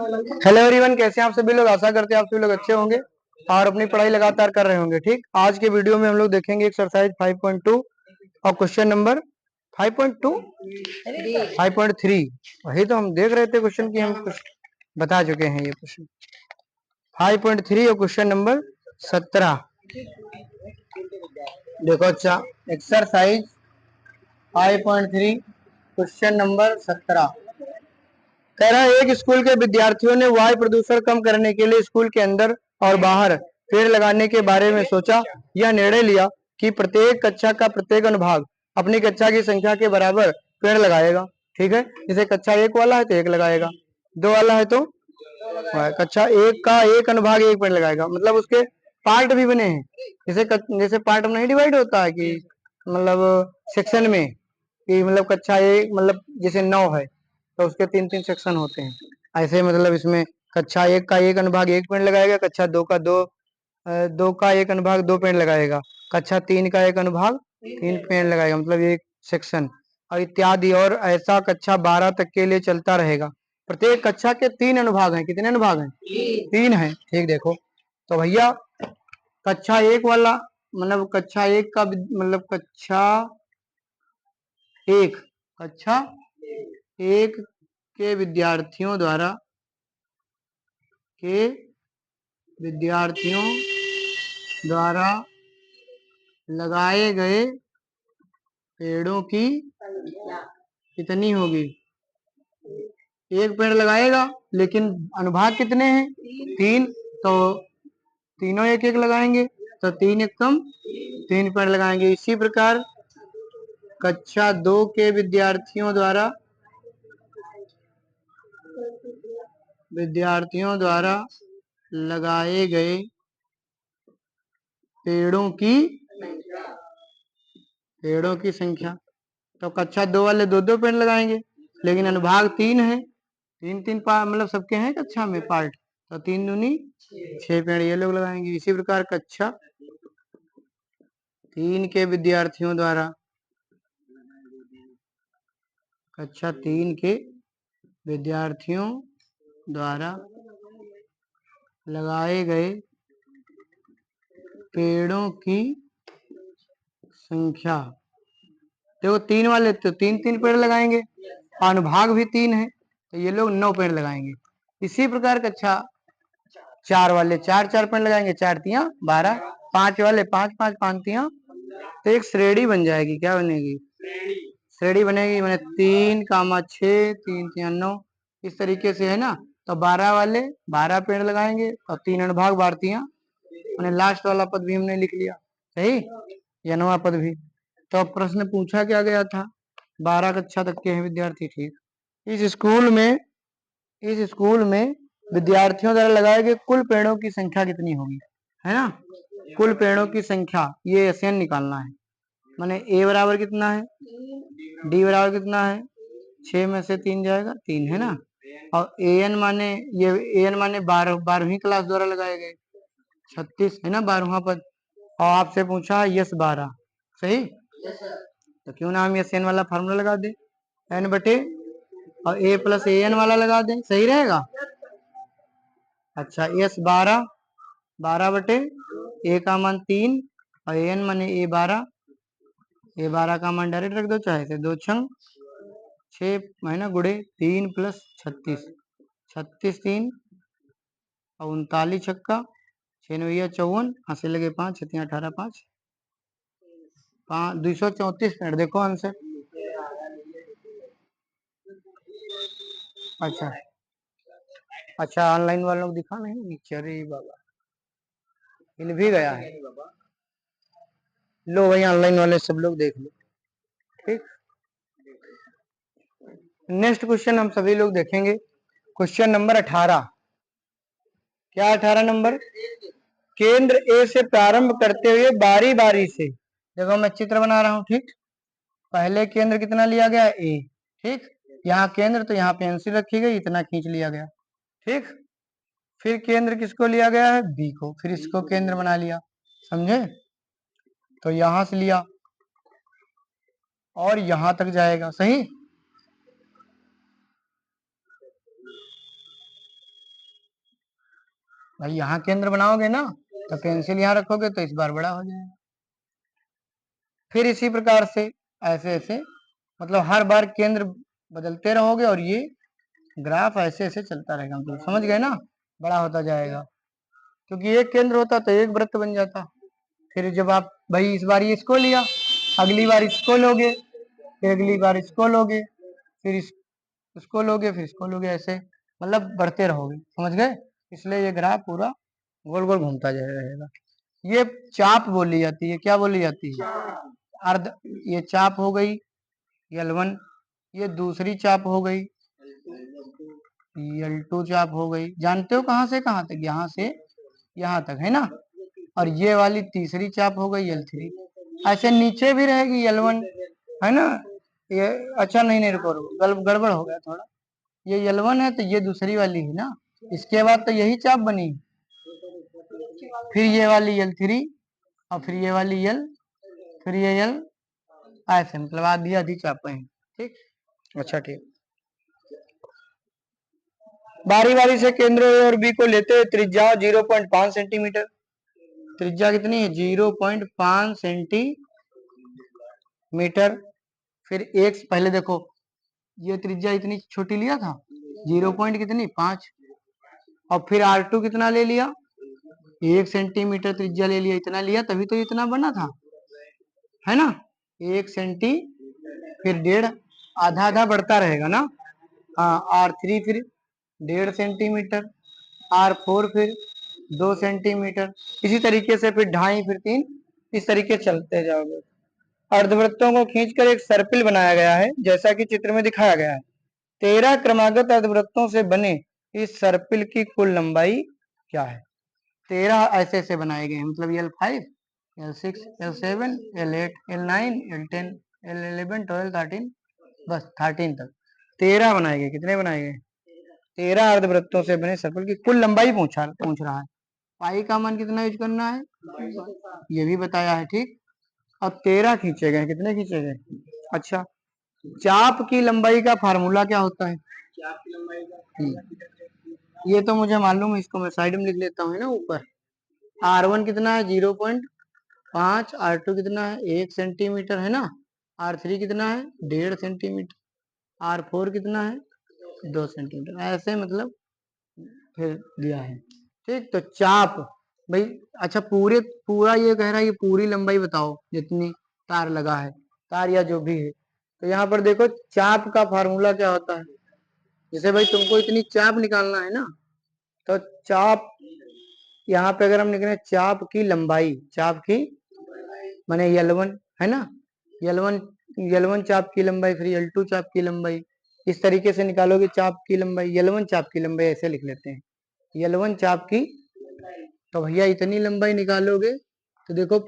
Hello everyone, कैसे हैं आप सभी लोग। आशा करते हैं आप सभी लोग अच्छे होंगे और अपनी पढ़ाई लगातार कर रहे होंगे। ठीक, आज के वीडियो में हम लोग देखेंगे एक्सरसाइज 5.2 और क्वेश्चन नंबर 5.2 5.3। वही तो हम देख रहे थे क्वेश्चन की, हम कुछ बता चुके हैं। ये क्वेश्चन 5.3 और क्वेश्चन नंबर 17 देखो। अच्छा, एक्सरसाइज 5.3 क्वेश्चन नंबर 17 कह रहा है, एक स्कूल के विद्यार्थियों ने वायु प्रदूषण कम करने के लिए स्कूल के अंदर और बाहर पेड़ लगाने के बारे में सोचा। यह निर्णय लिया कि प्रत्येक कक्षा का प्रत्येक अनुभाग अपनी कक्षा की संख्या के बराबर पेड़ लगाएगा। ठीक है, जैसे कक्षा 1 वाला है तो 1 लगाएगा, 2 वाला है तो कक्षा 1 का एक अनुभाग 1 पेड़ लगाएगा। मतलब उसके पार्ट भी बने हैं। जैसे पार्ट में नहीं डिवाइड होता है कि मतलब सेक्शन में, कि मतलब कक्षा 1 मतलब जैसे 9 है तो उसके 3-3 सेक्शन होते हैं। ऐसे मतलब इसमें कक्षा 1 का एक अनुभाग 1 पेड़ लगाएगा, कक्षा 2 का 2 का एक अनुभाग 2 पेड़ लगाएगा, कक्षा 3 का एक अनुभाग 3 पेड़ लगाएगा, मतलब एक सेक्शन, और इत्यादि। और ऐसा कक्षा 12 तक के लिए चलता रहेगा। प्रत्येक कक्षा के 3 अनुभाग हैं। कितने अनुभाग हैं? 3 हैं। ठीक, देखो तो भैया कक्षा 1 वाला मतलब कक्षा 1 का मतलब कक्षा 1 के विद्यार्थियों द्वारा लगाए गए पेड़ों की कितनी होगी? 1 पेड़ लगाएगा, लेकिन अनुभाग कितने हैं? 3, तो तीनों 1-1 लगाएंगे, तो 3 एकम 3 पेड़ लगाएंगे। इसी प्रकार कक्षा 2 के विद्यार्थियों द्वारा लगाए गए पेड़ों की संख्या, तो कक्षा 2 वाले 2-2 पेड़ लगाएंगे, लेकिन अनुभाग 3 है, 3-3 मतलब सबके हैं कक्षा में पार्ट, तो 3 दूनी 6 पेड़ ये लोग लगाएंगे। इसी प्रकार कक्षा 3 के विद्यार्थियों द्वारा लगाए गए पेड़ों की संख्या, देखो 3 वाले तो 3-3 पेड़ लगाएंगे, अनुभाग भी 3 है तो ये लोग 9 पेड़ लगाएंगे। इसी प्रकार कक्षा 4 वाले 4-4 पेड़ लगाएंगे, 4 तिया 12, 5 वाले 5-5 पांतियां, तो एक श्रेणी बन जाएगी। क्या बनेगी? श्रेणी बनेगी, मैंने 3, 6, 3-3-9, इस तरीके से है ना। तो 12 वाले 12 पेड़ लगाएंगे और 3 अनुभाग भारतीय, मैंने लास्ट वाला पद भी हमने लिख लिया। सही, यनवा पद भी। तो प्रश्न पूछा क्या गया था? 12 कक्षा तक के हैं विद्यार्थी। ठीक, इस स्कूल में विद्यार्थियों द्वारा लगाए गए कुल पेड़ों की संख्या कितनी होगी, है ना। कुल पेड़ों की संख्या ये एसएन निकालना है। माने ए बराबर कितना है, डी बराबर कितना है, 6 में से 3 जाएगा 3, है ना। और एन माने 12वीं क्लास द्वारा लगाए गए 36, है ना, 12वां पद। और आपसे पूछा यस 12, सही, तो क्यों ना हम यस एन वाला फार्मूला लगा दे, एन बटे और ए प्लस ए एन वाला लगा दें, सही रहेगा। अच्छा, यस 12 बटे ए का मान 3 और एन माने ए12 का मान डायरेक्ट रख दो, चाहे से 2 छंग 6 महीना गुड़े 3 प्लस 36, 36 3 और 39 छक्का 6 9 54, हंसे लगे 5 6 18 5 234 मिनट। देखो आंसर। अच्छा ऑनलाइन वालों को दिखा नहीं नीचे, अरे बाबा हिल भी गया है। लो भाई, ऑनलाइन वाले सब लोग देख लो। ठीक, नेक्स्ट क्वेश्चन हम सभी लोग देखेंगे, क्वेश्चन नंबर 18। क्या 18 नंबर? केंद्र ए से प्रारंभ करते हुए बारी बारी से, देखो मैं चित्र बना रहा हूं। ठीक, पहले केंद्र कितना लिया गया? ए। ठीक, यहाँ केंद्र तो यहाँ पेंसिल रखी गई, इतना खींच लिया गया। ठीक, फिर केंद्र किसको लिया गया है? बी को, फिर इसको केंद्र बना लिया, समझे। तो यहां से लिया और यहां तक जाएगा, सही। भाई यहाँ केंद्र बनाओगे ना, तो पेंसिल यहाँ रखोगे तो इस बार बड़ा हो जाएगा। फिर इसी प्रकार से ऐसे ऐसे, मतलब हर बार केंद्र बदलते रहोगे और ये ग्राफ ऐसे ऐसे चलता रहेगा, मतलब समझ गए ना, बड़ा होता जाएगा। क्योंकि एक केंद्र होता तो एक वृत्त बन जाता। फिर जब आप भाई इस बार ये इसको लिया, अगली बार इसको लोगे, फिर अगली बार इसको लोगे, फिर इसको लोगे, फिर इसको लोगे, ऐसे मतलब बढ़ते रहोगे, समझ गए। इसलिए ये ग्राफ पूरा गोल गोल घूमता रहेगा। ये चाप बोली जाती है, क्या बोली जाती है? अर्ध। ये चाप हो गई L1, ये दूसरी चाप हो गई L2, चाप हो गई। जानते हो कहाँ से कहाँ तक? यहाँ से यहाँ तक, है ना। और ये वाली तीसरी चाप हो गई L3। ऐसे नीचे भी रहेगी L1, है ना। ये अच्छा, नहीं नहीं, रुको रुको, गड़बड़ हो गया थोड़ा। ये L1 है तो ये दूसरी वाली है ना, इसके बाद तो यही चाप बनी, फिर ये वाली L3, और फिर ये वाली L, फिर ये L, ऐसे मतलब आधी आधी चापें हैं। ठीक, अच्छा ठीक। बारी बारी से केंद्र ए और बी को लेते हुए त्रिज्या 0.5 सेंटीमीटर। त्रिज्या कितनी है? 0.5 सेंटीमीटर। फिर एक पहले देखो, ये त्रिज्या इतनी छोटी लिया था, 0 पॉइंट कितनी 5, और फिर R2 कितना ले लिया? 1 सेंटीमीटर त्रिज्या ले लिया, इतना लिया तभी तो इतना बना था, है ना। 1 सेंटी, फिर 1.5, आधा आधा बढ़ता रहेगा ना। हाँ, R3 फिर 1.5 सेंटीमीटर, R4 फिर 2 सेंटीमीटर, इसी तरीके से फिर 2.5, फिर 3, इस तरीके चलते जाओगे। अर्धवृत्तों को खींचकर एक सर्पिल बनाया गया है, जैसा कि चित्र में दिखाया गया है। 13 क्रमागत अर्धवृत्तों से बने इस सर्पिल की कुल लंबाई क्या है? 13 ऐसे ऐसे बनाए गए हैं, मतलब L5, L6, L7, L8, L9, L10, L11, 12, 13, बस 13 तक 13 बनाए गए। कितने बनाए गए? 13 अर्धवृत्तों से बने सर्कल की कुल लंबाई पूछ रहा है। पाई का मान कितना यूज करना है, ये भी बताया है, ठीक। अब 13 खींचे गए, कितने खींचे गए? अच्छा, चाप की लंबाई का फार्मूला क्या होता है? ये तो मुझे मालूम है, इसको मैं साइड में लिख लेता हूँ, है ना। ऊपर R1 कितना है? 0.5। R2 कितना है? 1 सेंटीमीटर, है ना। R3 कितना है? 1.5 सेंटीमीटर। R4 कितना है? 2 सेंटीमीटर, ऐसे मतलब फिर दिया है, ठीक। तो चाप भाई, अच्छा पूरा ये कह रहा है, ये पूरी लंबाई बताओ जितनी तार लगा है, तार या जो भी है। तो यहाँ पर देखो, चाप का फार्मूला क्या होता है। जैसे भाई तुमको इतनी चाप निकालना है ना, तो चाप, यहाँ पे अगर हम लिख रहे हैं चाप की लंबाई, चाप की माने L1, है ना। L1, L1 चाप की लंबाई, फिर L2 चाप की लंबाई, इस तरीके से निकालोगे चाप की लंबाई। L1 चाप की लंबाई ऐसे लिख लेते हैं, L1 चाप की। तो भैया इतनी लंबाई निकालोगे तो देखो,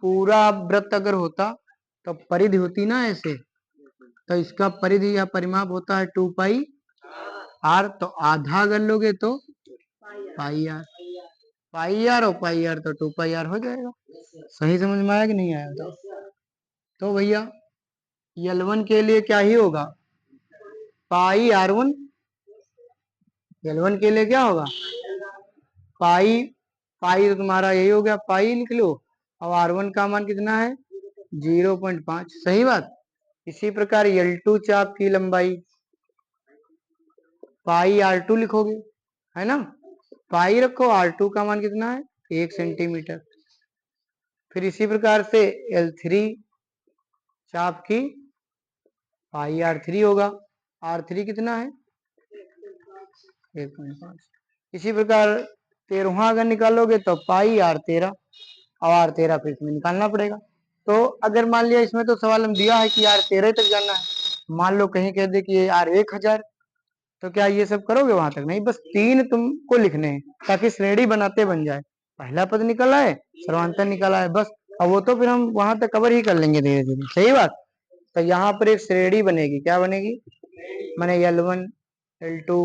पूरा वृत्त अगर होता तो परिधि होती ना ऐसे, तो इसका परिधि या परिमाप होता है 2πr। तो आधा अगर लोगे तो πr, πr और πr, तो 2πr हो जाएगा। सही समझ में आया कि नहीं आया? तो भैया L1 के लिए क्या ही होगा? πr1। L1 के लिए क्या होगा? पाई, पाई तो तुम्हारा यही हो गया, पाई लिख लो। अब R1 का मान कितना है? 0.5, सही बात। इसी प्रकार L2 चाप की लंबाई, पाई R2 लिखोगे, है ना। पाई रखो, R2 का मान कितना है? 1 सेंटीमीटर। फिर इसी प्रकार से L3 चाप की पाई R3 होगा, R3 कितना है? 1.5। इसी प्रकार 13वां अगर निकालोगे तो पाई R13, और R13 फिर इसमें निकालना पड़ेगा। तो अगर मान लिया, इसमें तो सवाल हम दिया है कि R13 तक जाना है, मान लो कहीं कह दे कि ये R1000, तो क्या ये सब करोगे? वहां तक नहीं, बस 3 तुमको लिखने हैं, ताकि श्रेणी बनाते बन जाए। पहला पद निकल आए, सर्वांतर निकल आए, बस। अब वो तो फिर हम वहां तक कवर ही कर लेंगे धीरे धीरे, सही बात। तो यहाँ पर एक श्रेणी बनेगी, क्या बनेगी? मैंने L1, L2,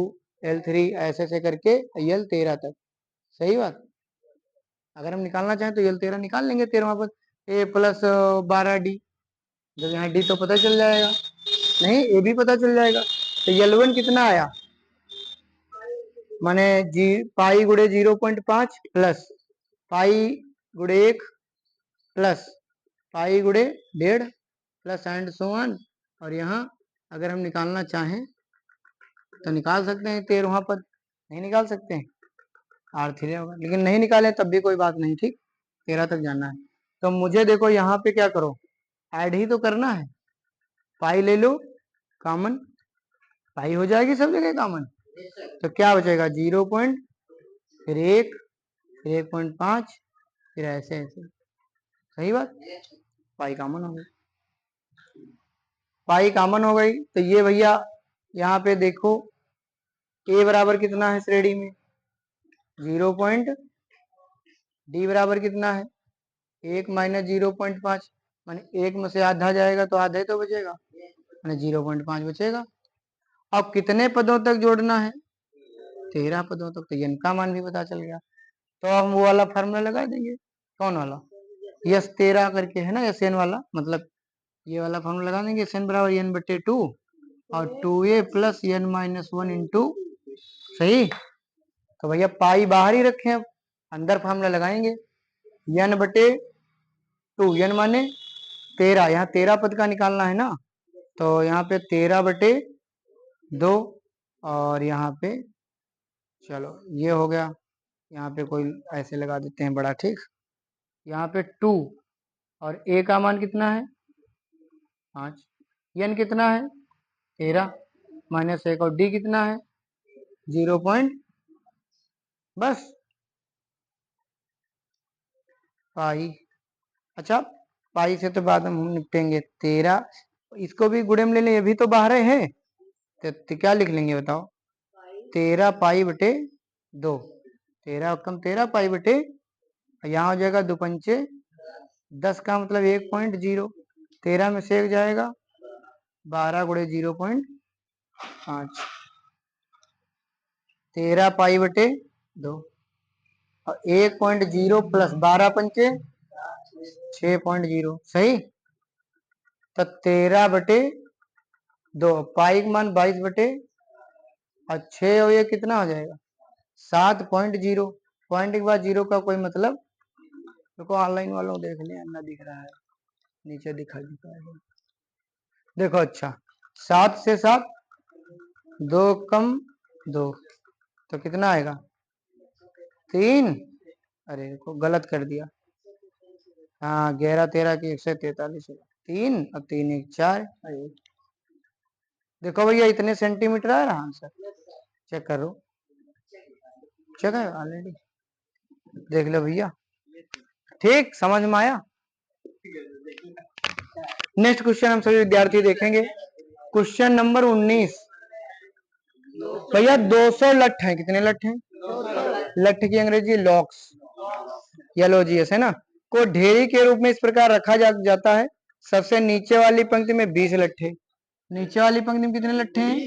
L3 ऐसे ऐसे करके L13 तक, सही बात। अगर हम निकालना चाहें तो L13 निकाल लेंगे। 13वां पद A+12D, जब यहाँ D तो पता चल जाएगा, नहीं A भी पता चल जाएगा। तो L1 कितना आया? माने पाई गुड़े 0.5 प्लस पाई गुड़े 1 प्लस पाई गुड़े 1.5 प्लस एंड सो ऑन। और यहाँ अगर हम निकालना चाहें तो निकाल सकते हैं 13वां पद, नहीं निकाल सकते हैं R3 होगा, लेकिन नहीं निकाले तब भी कोई बात नहीं, ठीक 13 तक जाना है। तो मुझे देखो यहाँ पे क्या करो, ऐड ही तो करना है, पाई ले लो कॉमन, पाई हो जाएगी सब जगह कॉमन, तो क्या बचेगा 0 पॉइंट फिर 1 फिर 1.5 फिर ऐसे ऐसे, सही बात, पाई कॉमन हो गई, पाई कॉमन हो गई। तो ये भैया यहाँ पे देखो a बराबर कितना है श्रेणी में 0 पॉइंट, डी बराबर कितना है 1 माइनस 0.5, माने 1 में से आधा जाएगा तो आधा ही तो बचेगा, माने 0.5 बचेगा। अब कितने पदों तक जोड़ना है 13 पदों तक, तो n का मान भी पता चल गया। तो हम वो वाला फार्मूला लगा देंगे, कौन वाला, यस 13 करके है ना, एस एन वाला, मतलब ये वाला फार्मूला लगा देंगे, एस एन बराबर एन बटे 2 और 2a plus n minus 1 into, सही। तो भैया पाई बाहर ही रखे, अब अंदर फार्मूला लगाएंगे, एन बटे 2, एन माने 13, यहाँ 13 पद का निकालना है ना, तो यहाँ पे 13 बटे 2 और यहाँ पे चलो ये हो गया, यहाँ पे कोई ऐसे लगा देते हैं बड़ा, ठीक, यहाँ पे 2 और a का मान कितना है 5, n कितना है 13 माइनस 1 और d कितना है 0 पॉइंट, बस पाई। अच्छा पाई से तो बाद में हम निपटेंगे, 13 इसको भी गुणे में ले लें, ये भी तो बाहर है, तो क्या लिख लेंगे बताओ, 13 पाई बटे 2, 13 कम 13 पाई बटे, यहाँ हो जाएगा 2 पंचे 10 का मतलब 1.0, 13 में से 1 जाएगा 12 गुणे 0.5, 13 पाई बटे 2 और 1.0 प्लस 12 पंचे 6.0, सही। तो 13 बटे 2, पाई का मान 22 बटे और 6 और ये कितना हो जाएगा 7.0, पॉइंट के बाद 0 का कोई मतलब, देखो ऑनलाइन वालों देख लें, ना दिख रहा है नीचे दिखा है, देखो अच्छा 7 से 7 2 कम 2, तो कितना आएगा 3, अरे देखो गलत कर दिया, हाँ 11 13 की 143 3 और 3 1 4, देखो भैया इतने सेंटीमीटर आ रहा आंसर, चेक करो, चेक है ऑलरेडी, देख लो भैया, ठीक समझ में आया। नेक्स्ट क्वेश्चन हम सभी विद्यार्थी देखेंगे, क्वेश्चन नंबर 19। भैया 200 लठ हैं, कितने लठ हैं, लठ की अंग्रेजी लॉक्स, LOGS है ना, को ढेरी के रूप में इस प्रकार रखा जाता है, सबसे नीचे वाली पंक्ति में 20 लट्ठे, नीचे वाली पंक्ति में कितने लट्ठे हैं,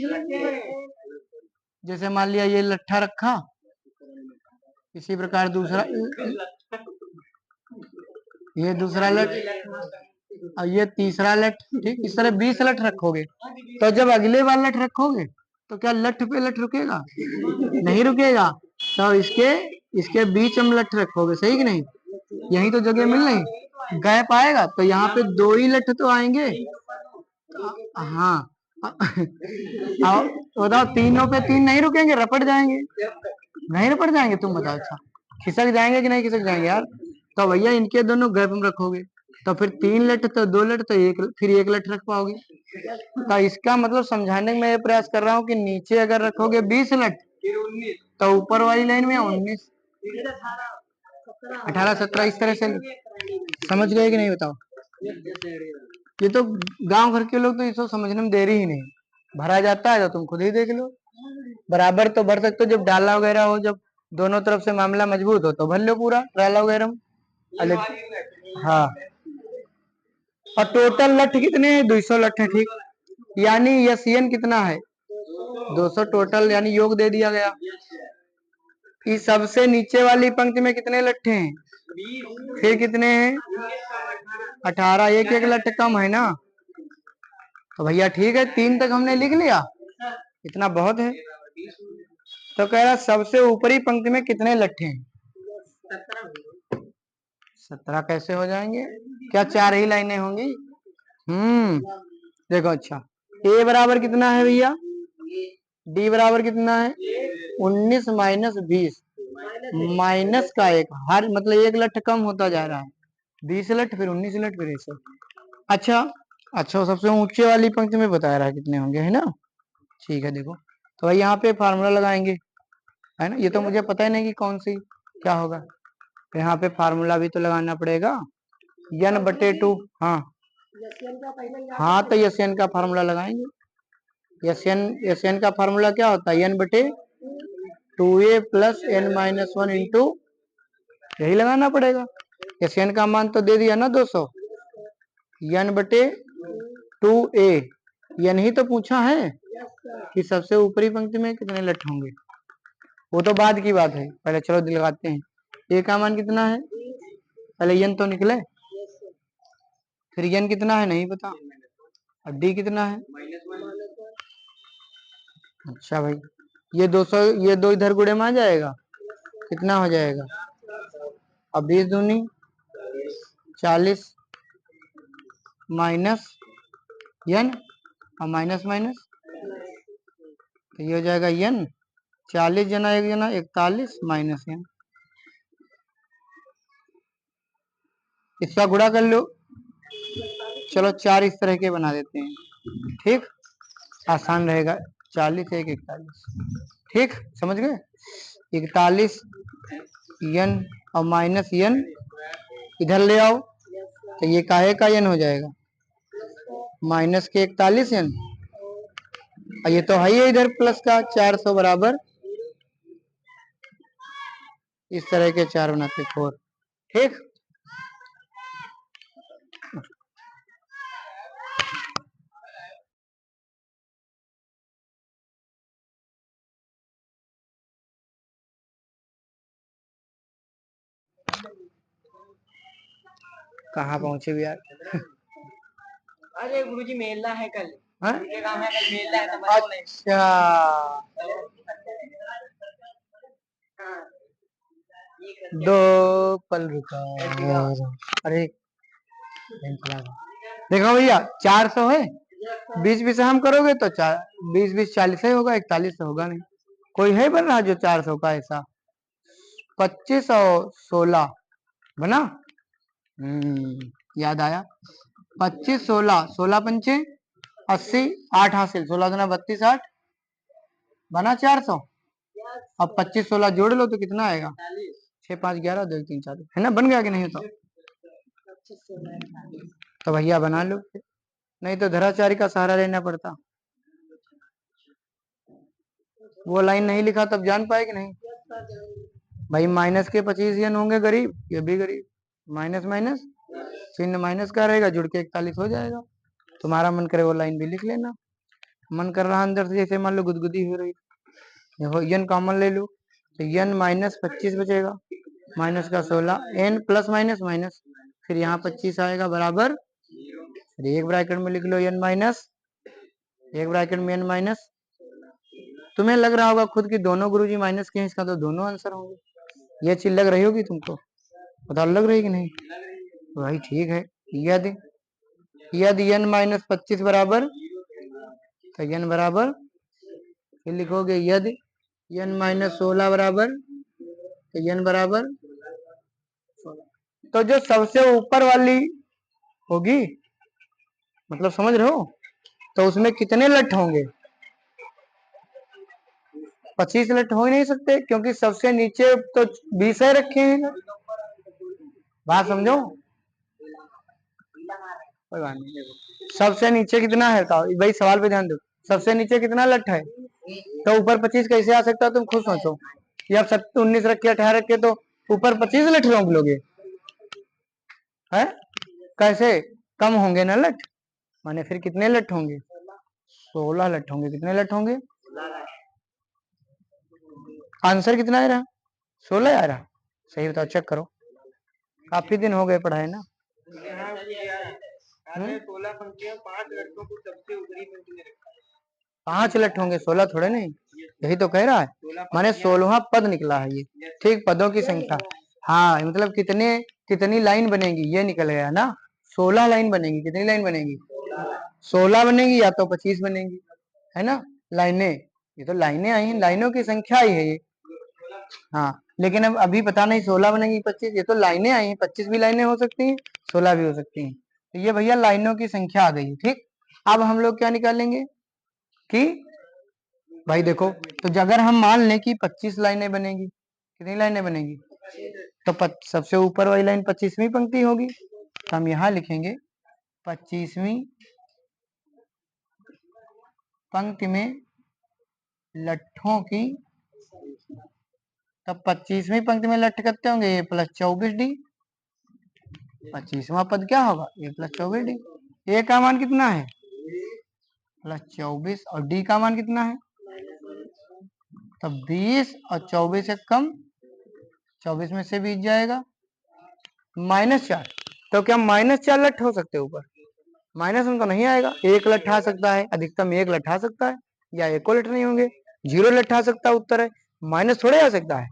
जैसे मान लिया ये लट्ठा रखा, इसी प्रकार दूसरा, ये दूसरा लठ और ये तीसरा लठ, ठीक, इस तरह 20 लठ रखोगे, तो जब अगले वाला लठ रखोगे तो क्या लठ पे लठ रुकेगा, नहीं रुकेगा, तो इसके इसके बीच हम लठ रखोगे, सही कि नहीं, यही तो जगह मिल रही, गैप आएगा, तो यहाँ पे 2 ही लठ तो आएंगे, हाँ बताओ तीनों पे 3 नहीं रुकेंगे, रपट जाएंगे, नहीं रपट जाएंगे, तुम बताओ, अच्छा खिसक जाएंगे कि नहीं खिसक जाएंगे यार, तो भैया इनके दोनों गैप में रखोगे, तो फिर 3 लठ तो 2 लठ तो एक, फिर 1 लठ रख पाओगे, तो इसका मतलब समझाने में मैं प्रयास कर रहा हूँ कि नीचे अगर रखोगे 20 लठ तो ऊपर वाली लाइन में 19 18 17 इस तरह से, समझ गए कि नहीं बताओ, ये तो गांव घर के लोग तो इसको समझने में देरी ही नहीं, भरा जाता है तो तुम खुद ही देख लो, बराबर तो भर सकते हो, जब डाला वगैरह हो, जब दोनों तरफ से मामला मजबूत हो तो भर लो पूरा डाला वगैरह में, हाँ, और टोटल लठ कितने हैं 200 लठ है, ठीक, यानी यसियन कितना है 200 टोटल, यानी योग दे दिया गया। इस सबसे नीचे वाली पंक्ति में कितने लट्ठे हैं, फिर कितने हैं 18, एक एक लट्ठ कम है ना, तो भैया ठीक है 3 तक हमने लिख लिया, इतना बहुत है, तो कह रहा सबसे ऊपरी पंक्ति में कितने लट्ठे हैं? 17 कैसे हो जाएंगे? क्या 4 ही लाइनें होंगी? देखो अच्छा, ए बराबर कितना है भैया? डी बराबर कितना है? 19 माइनस 20 माइनस का एक, हर मतलब एक लठ कम होता जा रहा है। 20 लठ, फिर 19 लठ, फिर ऐसे। अच्छा अच्छा, सबसे ऊंचे वाली पंक्ति में बता रहा है कितने होंगे, है ना? ठीक है, देखो तो भाई यहाँ पे फार्मूला लगाएंगे, है ना? ये तो मुझे पता ही नहीं कि कौन सी क्या होगा, तो यहाँ पे फार्मूला भी तो लगाना पड़ेगा। n बटे 2। हाँ हाँ, तो एन का फार्मूला लगाएंगे। एन का फार्मूला क्या होता है? n बटे 2a plus n minus 1 into, यही लगाना पड़ेगा। एन का मान तो दे दिया ना 200, n बटे 2a, n ही तो पूछा है कि सबसे ऊपरी पंक्ति में कितने लठ होंगे। वो तो बाद की बात है, पहले चलो लगाते हैं। a का मान कितना है? पहले n तो निकले, फिर n कितना है नहीं पता, अब d कितना है? अच्छा भाई, ये 200, ये दो इधर गुणे में आ जाएगा, कितना हो जाएगा? अब 20 दूनी 40 माइनस n, और माइनस माइनस तो ये हो जाएगा n, 40 जना एक जना 41 माइनस n। इसका गुणा कर लो। चलो 4 इस तरह के बना देते हैं, ठीक, आसान रहेगा। 40 एक 41, ठीक, समझ गए? 41 n और माइनस n इधर ले आओ, तो ये काहे का n हो जाएगा? माइनस के 41 n, और ये तो है ही इधर प्लस का 400 बराबर, इस तरह के 4 बनाते 4, ठीक। कहाँ पहुंचे भी यार? अरे गुरुजी मेला है कल, हाँ? उनके काम है कल मेला है, तो अच्छा, दो पल रुका। अरे देखो भैया, 400 है, 20 20 हम करोगे तो 20 20 40 ही होगा, 41 तो होगा नहीं। कोई है बन रहा जो 400 का ऐसा? 25 और 16 बना। याद आया, 25 16, 16 पंचे 80, 8 हासिल, 16 दुना 32, 8 बना 400। अब 25 16 जोड़ लो तो कितना आएगा? 6 5 11 2 3 4, है ना? बन गया कि नहीं? तो भैया बना लो, नहीं तो धराचारी का सहारा लेना पड़ता। वो लाइन नहीं लिखा तब जान पाए कि नहीं भाई? माइनस के 25 यन होंगे गरीब, ये भी गरीब, माइनस माइनस चिन्ह माइनस का रहेगा, जुड़ के 41 हो जाएगा। तुम्हारा मन करे वो लाइन भी लिख लेना, मन कर रहा अंदर से, जैसे मान लो गुदगुदी हो रही, देखो यन कॉमन ले लो, तो यन माइनस 25 बचेगा, माइनस का 16, एन प्लस माइनस माइनस, फिर यहाँ 25 आएगा बराबर, फिर एक ब्रैकेट में लिख लो एन माइनस, एक ब्रैकेट में एन माइनस। तुम्हें लग रहा होगा खुद की दोनों गुरुजी माइनस के हैं, इसका तो दोनों आंसर होंगे। ये चीज लग रही होगी तुमको, पता लग रही कि नहीं? भाई ठीक है। यदि यदि n माइनस 25 बराबर, तो n बराबर, फिर लिखोगे यदि n माइनस 16 बराबर, तो n बराबर 16। तो जो सबसे ऊपर वाली होगी, मतलब समझ रहे हो, तो उसमें कितने लठ होंगे? 25 लठ हो ही नहीं सकते, क्योंकि सबसे नीचे तो 20 है रखे हैं। बात समझो, कोई बात नहीं। देखो सबसे नीचे कितना है बताओ भाई, सवाल पे ध्यान दो, सबसे नीचे कितना लठ है? तो ऊपर 25 कैसे आ सकता है? तुम खुद सोचो, या 19 रखे 18 रखे, तो ऊपर 25 लठ रोक लोगे है? कैसे कम होंगे ना लठ, माने फिर कितने लठ होंगे? 16 लठ होंगे। कितने लठ होंगे? आंसर कितना आ रहा? 16 आ रहा? सही बताओ, चेक करो, काफी दिन हो गए पढ़ाए ना। 16 पंक्तियां 5 लड़कों को सबसे ऊपरी पंक्ति में रखा है। 5 लठ होंगे, 16 थोड़े नहीं। यही तो कह रहा है, माने 16वां पद निकला है ये। ठीक, पदों की संख्या। हाँ, मतलब कितनी लाइन बनेगी ये निकल गया ना। 16 लाइन बनेगी। कितनी लाइन बनेगी? 16 बनेगी या तो 25 बनेगी, है ना। लाइनें, ये तो लाइनें आई हैं, लाइनों की संख्या ही है ये। हाँ, लेकिन अब अभी पता नहीं 16 बनेगी 25, ये तो लाइनें आई हैं। 25 भी लाइनें हो सकती हैं, 16 भी हो सकती हैं। तो ये भैया लाइनों की संख्या आ गई। ठीक, अब हम लोग क्या निकालेंगे कि भाई देखो, तो अगर हम मान लें कि 25 लाइनें बनेगी, कितनी लाइनें बनेगी? तो सबसे ऊपर वाली लाइन 25वीं पंक्ति होगी, तो हम यहाँ लिखेंगे 25वीं पंक्ति में लट्ठों की। तब 25वीं पंक्ति में लट्ठ कितने होंगे? ए प्लस 24D। 25वां पद क्या होगा? ए प्लस 24D। ए का मान कितना है? प्लस 24, और डी का मान कितना है? तब 20 और 24 एक कम, 24 में से 20 जाएगा, -4। तो क्या -4 लठ हो सकते ऊपर? माइनस उनका नहीं आएगा। एक लठ आ सकता है, अधिकतम एक लठ आ सकता है, या एको लठ नहीं होंगे, 0 लठ आ सकता है। उत्तर है, माइनस थोड़े आ सकता है।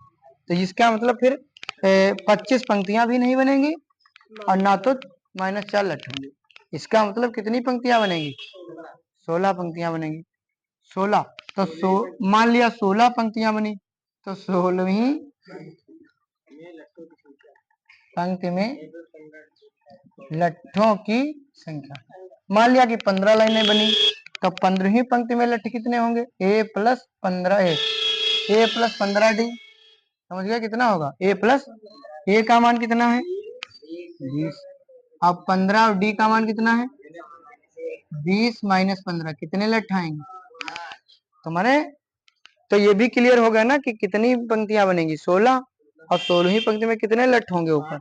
तो इसका मतलब फिर 25 पंक्तियां भी नहीं बनेंगी, और ना तो -4 लठ होंगे। इसका मतलब कितनी पंक्तियां बनेंगी? 16 पंक्तियां बनेंगी। 16, तो मान लिया 16 पंक्तियां बनी, तो 16वीं पंक्ति में लट्ठों की संख्या। मान लिया कि 15 लाइनें बनी, तो 15वीं पंक्ति में लट्ठ कितने होंगे? ए प्लस 15D। समझ गया कितना होगा? ए प्लस, ए का मान कितना है? 20। अब 15 और डी का मान कितना है? 20 माइनस 15, कितने लट्ठ आएंगे? तो माने, तो ये भी क्लियर हो गया ना कि कितनी पंक्तियां बनेगी? 16, और 16वीं पंक्ति में कितने लट्ठ होंगे ऊपर?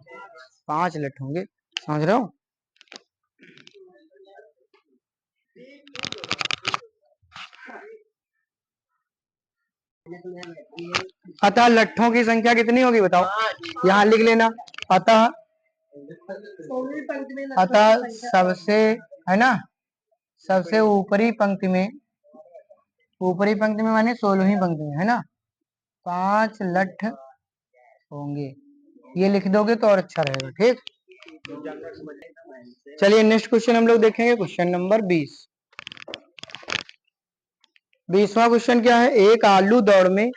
5 लट्ठ होंगे। समझ रहे हो? अतः लट्ठों की संख्या कितनी होगी बताओ? यहाँ लिख लेना। अतः सबसे, है ना, सबसे ऊपरी पंक्ति में, ऊपरी पंक्ति में माने 16वीं पंक्ति में, है ना, 5 लट्ठ होंगे। ये लिख दोगे तो और अच्छा रहेगा। ठीक, चलिए नेक्स्ट क्वेश्चन हम लोग देखेंगे, क्वेश्चन नंबर 20। 20वां क्वेश्चन क्या है? एक आलू दौड़ में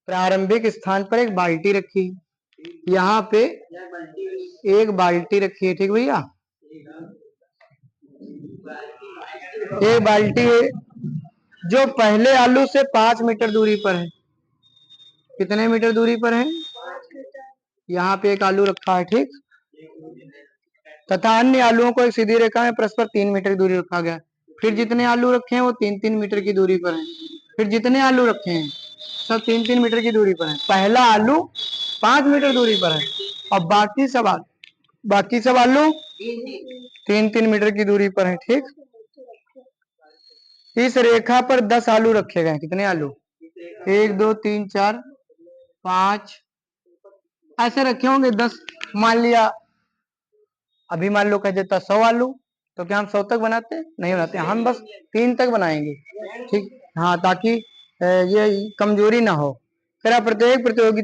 प्रारंभिक स्थान पर एक बाल्टी रखी, यहाँ पे एक बाल्टी रखी है। ठीक भैया, एक बाल्टी है जो पहले आलू से 5 मीटर दूरी पर है। कितने मीटर दूरी पर है? यहाँ पे एक आलू रखा है। ठीक, तथा अन्य आलूओं को एक सीधी रेखा में परस्पर 3 मीटर की दूरी रखा गया। फिर जितने आलू रखे हैं वो 3-3 मीटर की दूरी पर हैं। फिर जितने आलू रखे हैं सब 3-3 मीटर की दूरी पर हैं। पहला आलू 5 मीटर दूरी पर है, और बाकी सब आलू 3-3 मीटर की दूरी पर है। ठीक, इस रेखा पर 10 आलू रखे गए। कितने आलू? 1 2 3 4 5 ऐसे रखे होंगे 10। मान लिया, अभी मान लो कह देता 100 आलू, तो क्या हम 100 तक बनाते? नहीं बनाते, हम बस 3 तक बनाएंगे। ठीक, हाँ, ताकि ये कमजोरी ना हो। फिर प्रत्येक प्रतियोगी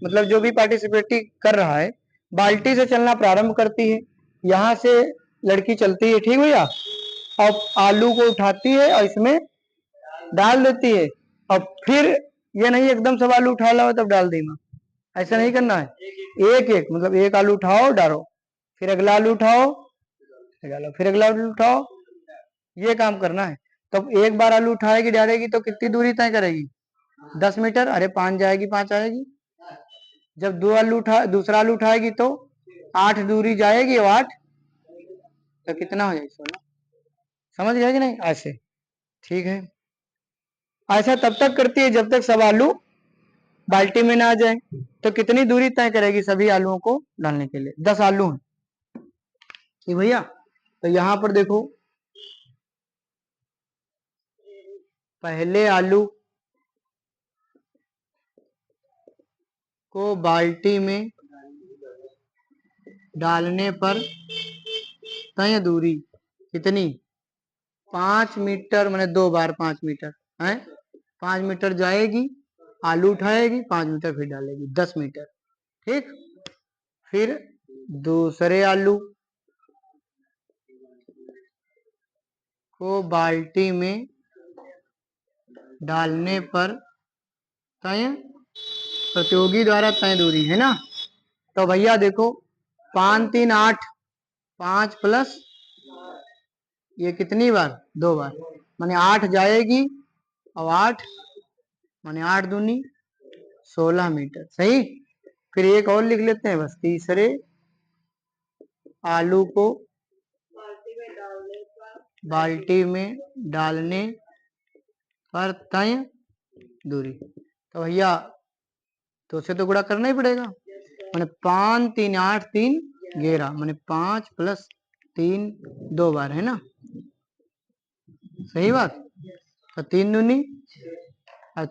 मतलब जो भी पार्टिसिपेट कर रहा है, बाल्टी से चलना प्रारंभ करती है। यहाँ से लड़की चलती है। ठीक भैया, और आलू को उठाती है और इसमें डाल देती है, और फिर ये नहीं एकदम सब आलू उठा लो तब डाल देना, ऐसा नहीं करना है। एक एक मतलब एक आलू उठाओ डालो, फिर अगला आलू उठाओ डालो, फिर अगला आलू उठाओ, ये काम करना है। तो एक बार आलू उठाएगी डालेगी तो कितनी दूरी तय करेगी? 10 मीटर। अरे 5 जाएगी, 5 आएगी। जब दूसरा आलू उठाएगी तो 8 दूरी जाएगी, और 8 तो कितना हो जाएगा? 16। समझ गए कि नहीं? ऐसे। ठीक है, ऐसा तब तक करती है जब तक सब आलू बाल्टी में ना आ जाए। तो कितनी दूरी तय करेगी सभी आलूओं को डालने के लिए? 10 आलू हैं। ठीक भैया, तो यहाँ पर देखो, पहले आलू को बाल्टी में डालने पर तय दूरी कितनी? 5 मीटर मैंने 2 बार 5 मीटर है, 5 मीटर जाएगी, आलू उठाएगी, 5 मीटर फिर डालेगी, 10 मीटर। ठीक, फिर दूसरे आलू को बाल्टी में डालने पर तय प्रतियोगी द्वारा तय दूरी है ना। तो भैया देखो 5 3 8, 5 प्लस ये कितनी बार, 2 बार, माने 8 जाएगी और 8 माने 8 दूनी 16 मीटर। सही, फिर एक और लिख लेते हैं बस, तीसरे आलू को बाल्टी में डालने पर तय दूरी। तो भैया तो उसे तो गुणा करना ही पड़ेगा, मैंने 5 3 8 3 11 मैंने 5 प्लस 3 2 बार है ना। सही बात, तो 3 दूनी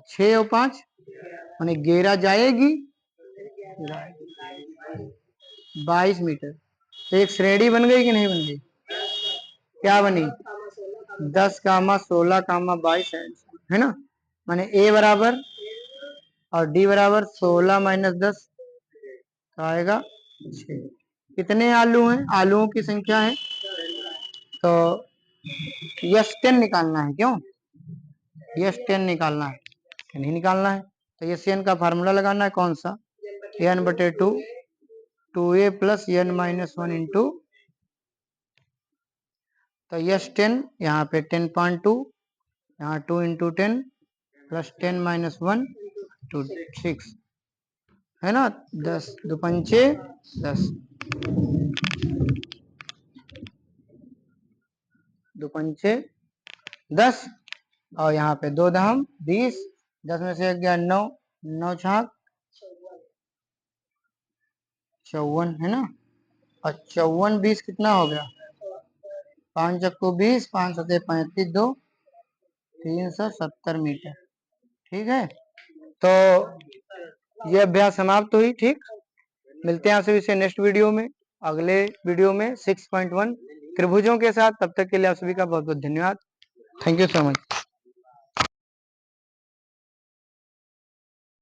6 और 5 मैंने 11 जाएगी 22 मीटर। तो एक श्रेणी बन गई कि नहीं बन गई, क्या बनी, 10 कामा 16 कामा 22 है ना। माने ए बराबर और डी बराबर 16 माइनस 10 तो आएगा 6। कितने आलू हैं, आलूओं की संख्या है, तो यस 10 निकालना है। क्यों, यस 10 निकालना है कि नहीं निकालना है, तो यस एन का फार्मूला लगाना है, कौन सा, एन बटे 2, 2a plus n minus 1 into, तो यस 10 यहाँ पे 10.2, यहाँ 2 इंटू 10 प्लस 10 माइनस 1 टू 6 है ना। 10 दो पंचे 10, दो पंचे 10 और यहाँ पे 2 दहम 20, 10 में से 1 गया 9, 9 छाक 54 है ना। और 54 20 कितना हो गया, 5 चक्कू 20, 5 सते 35, 2 370 मीटर। ठीक है, तो ये अभ्यास समाप्त हुई। ठीक, मिलते हैं आपसे इसे नेक्स्ट वीडियो में, अगले वीडियो में 6.1 त्रिभुजों के साथ। तब तक के लिए आप सभी का बहुत बहुत धन्यवाद। Thank you so much.